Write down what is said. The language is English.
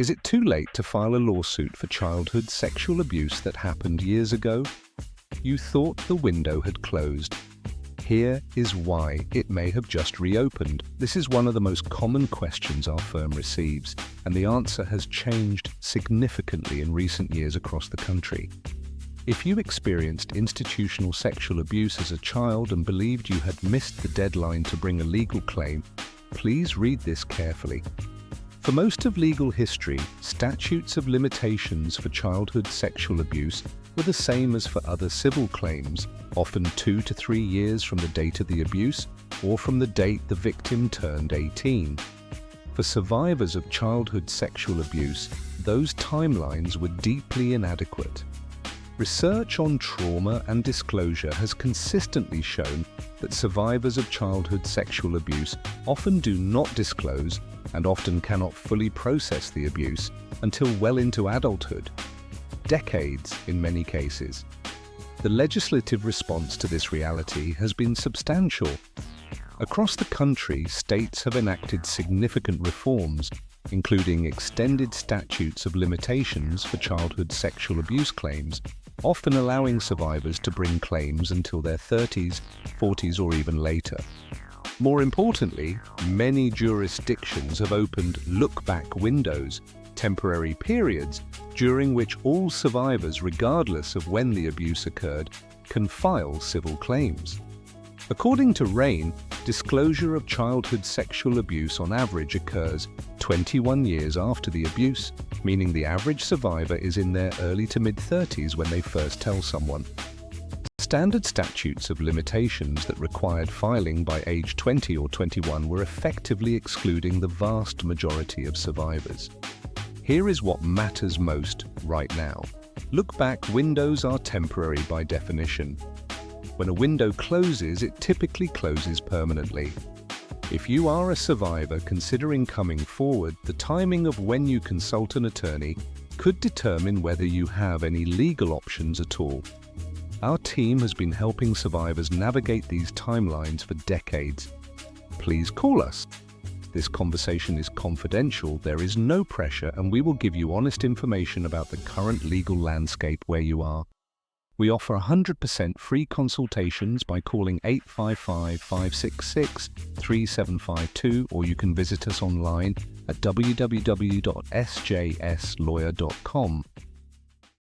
Is it too late to file a lawsuit for childhood sexual abuse that happened years ago? You thought the window had closed. Here is why it may have just reopened. This is one of the most common questions our firm receives, and the answer has changed significantly in recent years across the country. If you experienced institutional sexual abuse as a child and believed you had missed the deadline to bring a legal claim, please read this carefully. For most of legal history, statutes of limitations for childhood sexual abuse were the same as for other civil claims, often 2 to 3 years from the date of the abuse or from the date the victim turned 18. For survivors of childhood sexual abuse, those timelines were deeply inadequate. Research on trauma and disclosure has consistently shown that survivors of childhood sexual abuse often do not disclose and often cannot fully process the abuse until well into adulthood, decades in many cases. The legislative response to this reality has been substantial. Across the country, states have enacted significant reforms, including extended statutes of limitations for childhood sexual abuse claims, often allowing survivors to bring claims until their 30s, 40s, or even later. More importantly, many jurisdictions have opened look-back windows, temporary periods, during which all survivors, regardless of when the abuse occurred, can file civil claims. According to RAIN, disclosure of childhood sexual abuse on average occurs 21 years after the abuse, meaning the average survivor is in their early to mid-30s when they first tell someone. Standard statutes of limitations that required filing by age 20 or 21 were effectively excluding the vast majority of survivors. Here is what matters most right now. Look-back windows are temporary by definition. When a window closes, it typically closes permanently. If you are a survivor considering coming forward, the timing of when you consult an attorney could determine whether you have any legal options at all. Our team has been helping survivors navigate these timelines for decades. Please call us. This conversation is confidential, there is no pressure, and we will give you honest information about the current legal landscape where you are. We offer 100% free consultations by calling 855-566-3752, or you can visit us online at www.sjslawyer.com.